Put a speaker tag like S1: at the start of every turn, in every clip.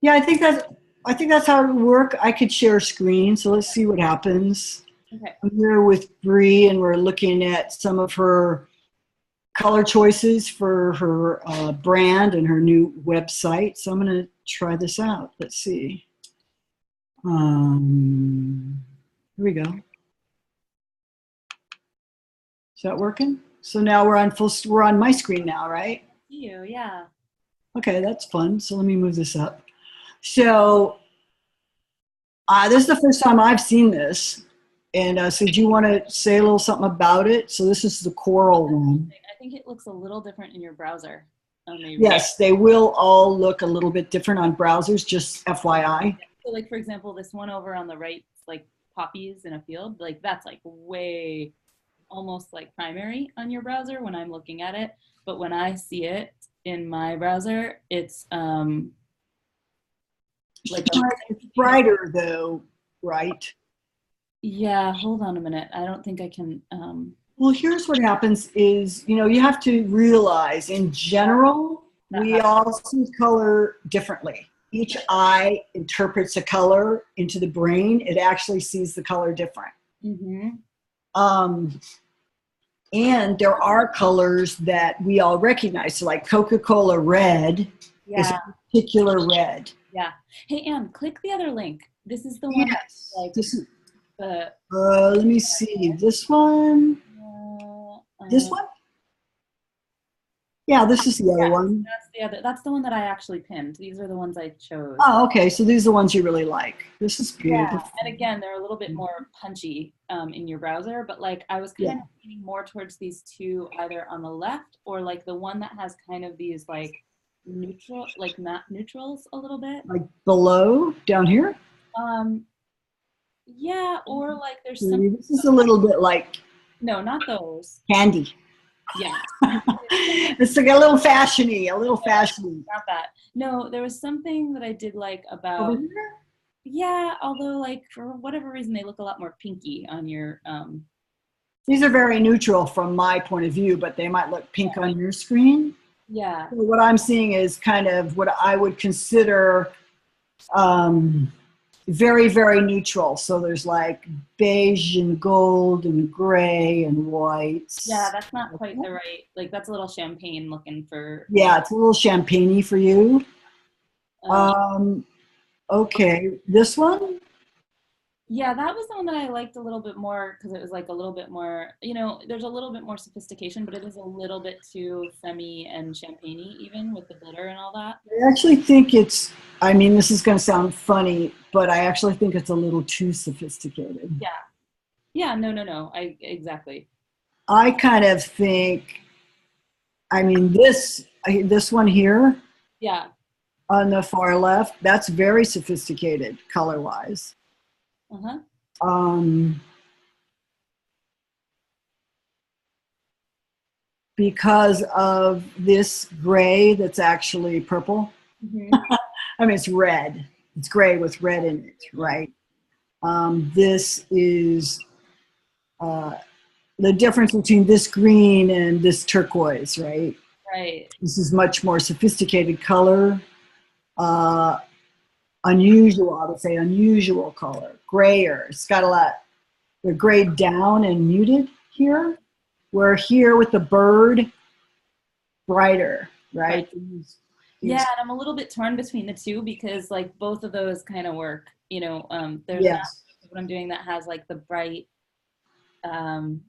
S1: Yeah, I think that's how it would work. I could share screen, so let's see what happens.
S2: Okay.
S1: I'm here with Brie, and we're looking at some of her color choices for her brand and her new website. So I'm going to try this out. Let's see. Here we go. Is that working? So now we're on my screen now, right?
S2: You, yeah.
S1: Okay, that's fun. So let me move this up. So this is the first time I've seen this. And so do you want to say a little something about it? So this is the coral one.
S2: I think it looks a little different in your browser. Maybe.
S1: Yes, they will all look a little bit different on browsers, just FYI.
S2: So, like for example, this one over on the right, it's like poppies in a field. Like that's like way almost like primary on your browser when I'm looking at it. But when I see it in my browser, it's like a,
S1: It's brighter though, right?
S2: yeah. Hold on a minute. I don't think I can.
S1: Well, here's what happens is, you have to realize in general,
S2: That
S1: we
S2: has,
S1: all see color differently. Each eye interprets a color into the brain. It actually sees the color different.
S2: mm-hmm.
S1: Um, and there are colors that we all recognize. So like Coca-Cola red is
S2: Yeah.
S1: a particular red.
S2: Yeah. Hey, Anne, click the other link. This is the one
S1: Yes.
S2: like
S1: This is,
S2: the.
S1: let me see. This one? This
S2: Uh,
S1: one? Yeah, this is the other
S2: yeah,
S1: one.
S2: that's the other. That's the one that I actually pinned. These are the ones I chose.
S1: Oh, okay. So these are the ones you really like. This is
S2: Yeah,
S1: good.
S2: and again, they're a little bit more punchy in your browser, but like I was
S1: Yeah.
S2: kind of leaning more towards these two, either on the left or like the one that has kind of these like neutral, like matte neutrals a little bit.
S1: Like below, down here.
S2: Um, yeah, or like there's some.
S1: This is a little bit like
S2: No, not those.
S1: candy.
S2: Yeah.
S1: It's like a little fashiony, a little fashiony.
S2: Not that. No, there was something that I did like
S1: Over
S2: about,
S1: here?
S2: yeah, although like for whatever reason they look a lot more pinky on your
S1: These are very neutral from my point of view, but they might look pink on your screen.
S2: yeah.
S1: So what I'm seeing is kind of what I would consider um, very, very neutral. So there's like beige and gold and gray and
S2: Yeah,
S1: whites.
S2: that's not quite the right, like that's a little champagne looking for
S1: Yeah, it's a little champagne-y for you.
S2: um
S1: Um, okay, this one?
S2: yeah, that was the one that I liked a little bit more because it was like a little bit more, there's a little bit more sophistication, but it is a little bit too femme and champagne-y even with the glitter and all that.
S1: I actually think it's, I mean, this is going to sound funny, but I actually think it's a little too sophisticated.
S2: Yeah. Yeah, no, no, no. I exactly.
S1: I kind of think, I mean, this one here
S2: Yeah.
S1: on the far left, that's very sophisticated color-wise.
S2: Uh-huh.
S1: Um, because of this gray that's actually purple.
S2: Hmm.
S1: I mean, it's red. It's gray with red in it, right? This is uh, the difference between this green and this turquoise, right?
S2: Right.
S1: This is much more sophisticated color, uh, unusual, I would say unusual color, grayer. It's got a lot, they're grayed down and muted here. Where here with the bird, brighter,
S2: Right.
S1: right?
S2: Yeah, and I'm a little bit torn between the two because like both of those kind of work. There's an
S1: Yes.
S2: aspect of what I'm doing that has like the bright, um,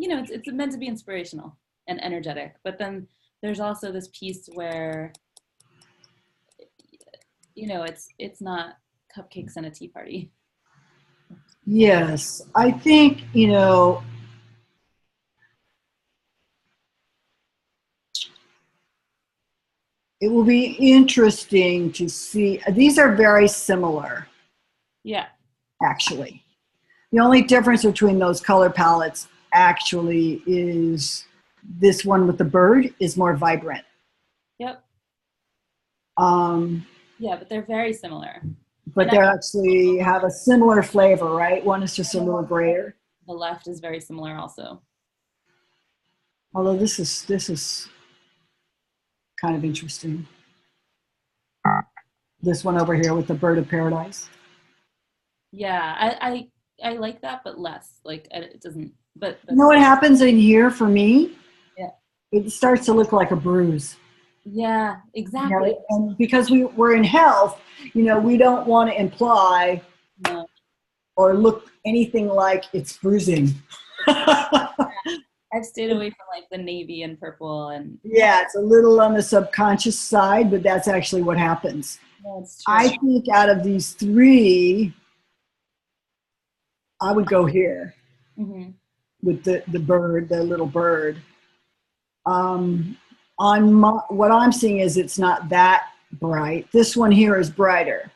S2: it's meant to be inspirational and energetic. But then there's also this piece where, it's not cupcakes and a tea party.
S1: Yes. I think, it will be interesting to see. These are very similar,
S2: Yeah.
S1: actually. The only difference between those color palettes actually is this one with the bird is more vibrant.
S2: Yep.
S1: Um,
S2: Yeah, but they're very similar.
S1: but
S2: And I,
S1: they actually have a similar flavor, right? One is just a little grayer.
S2: the left is very similar also.
S1: Although this is kind of interesting. This one over here with the bird of paradise.
S2: Yeah, I like that, but less. Like it doesn't. But
S1: You know what happens in here for me?
S2: yeah,
S1: It starts to look like a bruise.
S2: yeah,
S1: You
S2: exactly.
S1: know, and because we're in health, you know, we don't want to imply
S2: No,
S1: or look anything like it's bruising.
S2: I've stayed away from like the navy and purple and yeah,
S1: Yeah, it's a little on the subconscious side, but that's actually what happens.
S2: no, it's true.
S1: I think out of these three, I would go here
S2: Hmm.
S1: with the bird, the little bird. Um, on my, what I'm seeing is it's not that bright. This one here is brighter.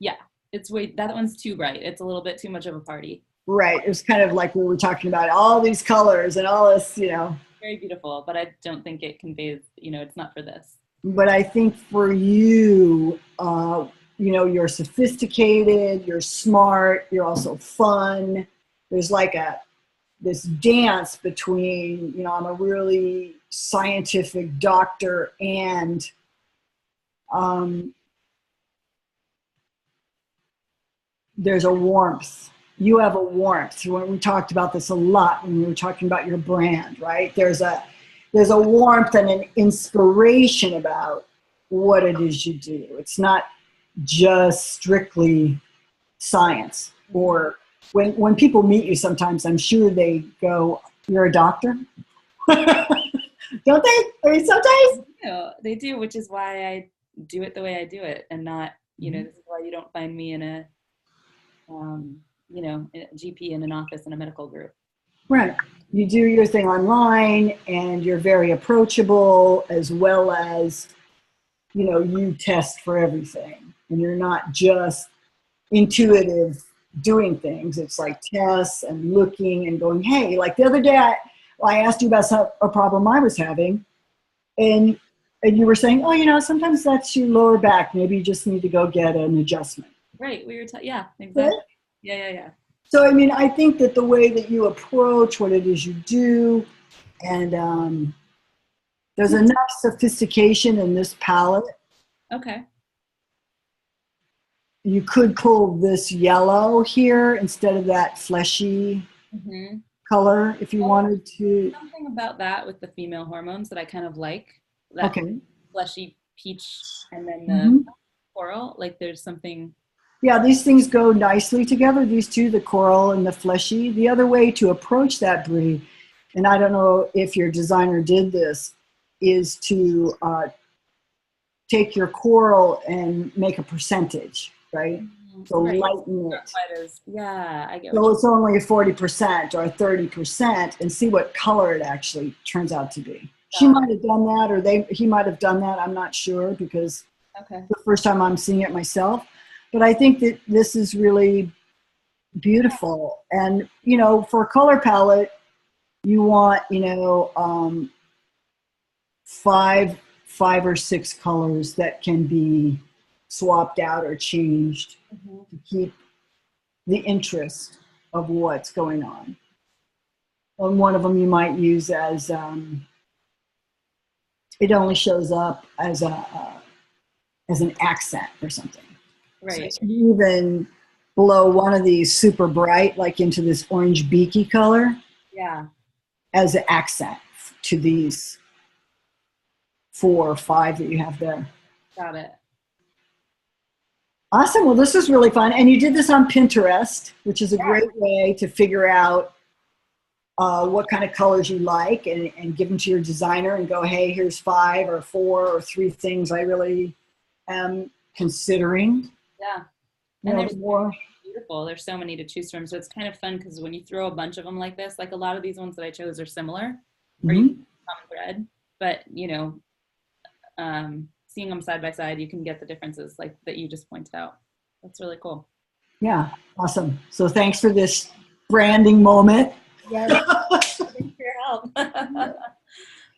S2: Yeah, it's way that one's too bright. It's a little bit too much of a party.
S1: Right. It was kind of like we were talking about all these colors and all this, you know.
S2: Very beautiful, but I don't think it conveys. It's not for this.
S1: But I think for you, you know, you're sophisticated, you're smart, you're also fun. There's like this dance between, you know, I'm a really scientific doctor and um, there's a warmth. You have a warmth. When we talked about this a lot when we were talking about your brand, right? There's a warmth and an inspiration about what it is you do. It's not just strictly science. Or when people meet you, sometimes I'm sure they go, "You're a doctor," don't they? I mean, sometimes.
S2: They do, which is why I do it the way I do it, and not. This is why you don't find me in a a GP in an office in a medical group.
S1: Right. You do your thing online and you're very approachable, as well as, you know, you test for everything and you're not just intuitive doing things. It's like tests and looking and going, hey, like the other day I asked you about a problem I was having and you were saying, oh, you know, sometimes that's your lower back. Maybe you just need to go get an adjustment.
S2: Right. Yeah, exactly. Yeah.
S1: So, I mean, I think that the way that you approach what it is you do, and there's enough sophistication in this palette.
S2: Okay.
S1: You could pull this yellow here instead of that fleshy color if you wanted to.
S2: Something about that with the female hormones that I kind of like. That
S1: Okay.
S2: fleshy peach and then the coral. Like there's something.
S1: Yeah, these things go nicely together, these two, the coral and the fleshy. The other way to approach that, Brie, and I don't know if your designer did this, is to take your coral and make a percentage, right? So
S2: Right.
S1: lighten it.
S2: Yeah, I get
S1: So it's only a 40% or a 30% and see what color it actually turns out to be. She might have done that or he might have done that. I'm not sure because it's the first time I'm seeing it myself. But I think that this is really beautiful. And, you know, for a color palette, you want, you know, five or six colors that can be swapped out or changed to keep the interest of what's going on. And one of them you might use as it only shows up as an accent or something.
S2: Right.
S1: So you even blow one of these super bright, like into this orange beaky color.
S2: Yeah.
S1: As an accent to these 4 or 5 that you have there.
S2: Got it.
S1: Awesome. Well, this is really fun. And you did this on Pinterest, which is a great way to figure out what kind of colors you like and give them to your designer and go, hey, here's 5 or 4 or 3 things I really am considering.
S2: Yeah.
S1: And there's more.
S2: Beautiful. There's so many to choose from. So it's kind of fun because when you throw a bunch of them like this, like a lot of these ones that I chose are similar or you can common thread, but you know, seeing them side by side, you can get the differences like that you just pointed out. That's really cool.
S1: Yeah. Awesome. So thanks for this branding moment.
S2: Yes. Thanks for your help.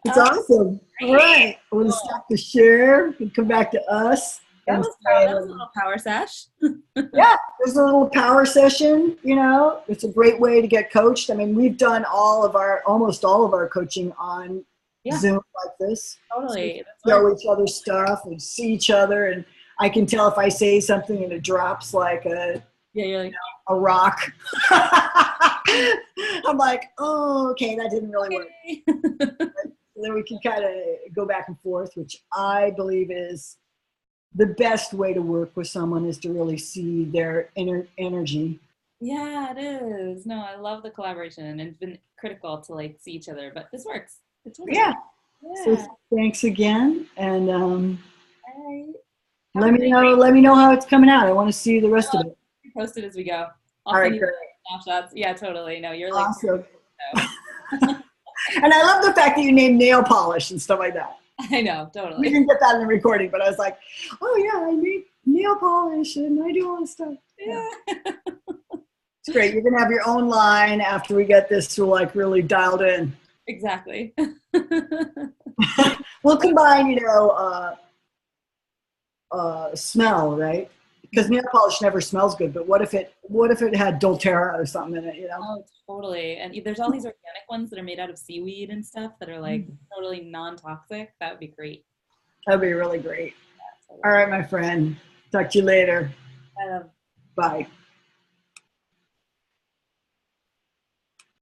S1: It's awesome. All right. We're going to stop the share and come back to us.
S2: That was a little power sesh.
S1: Yeah, there's a little power session, you know. It's a great way to get coached. I mean, we've done almost all of our coaching on Zoom like this.
S2: Totally.
S1: So we show each other stuff and see each other. And I can tell if I say something and it drops like a
S2: You're like,
S1: rock. I'm like, oh, okay, that didn't really work.
S2: okay.
S1: Then we can kind of go back and forth, which I believe is the best way to work with someone, is to really see their inner energy.
S2: Yeah, it is. No, I love the collaboration, and it's been critical to like see each other, but this works. It totally
S1: Yeah.
S2: works.
S1: So
S2: Yeah.
S1: thanks again, and
S2: All right. Have a great week.
S1: let me know how it's coming out. I want to see the rest of it.
S2: Post it as we go. I'll
S1: All
S2: send
S1: right,
S2: you
S1: great.
S2: snapshots. Yeah, totally. No, you're like,
S1: Awesome.
S2: so.
S1: And I love the fact that you named nail polish and stuff like that.
S2: I know,
S1: We
S2: totally.
S1: didn't get that in the recording, but I was like, oh yeah, I make nail polish and I do all this stuff. Yeah.
S2: Yeah.
S1: It's great. You're gonna have your own line after we get this like really dialed in.
S2: Exactly.
S1: We'll combine, smell, right? Because nail polish never smells good. But what if it had doTERRA or something in it?
S2: Oh, totally. And there's all these organic ones that are made out of seaweed and stuff that are like totally non-toxic. That would be great.
S1: That'd be really great.
S2: Yeah, totally.
S1: All right, my friend. Talk to you later.
S2: I love
S1: Bye.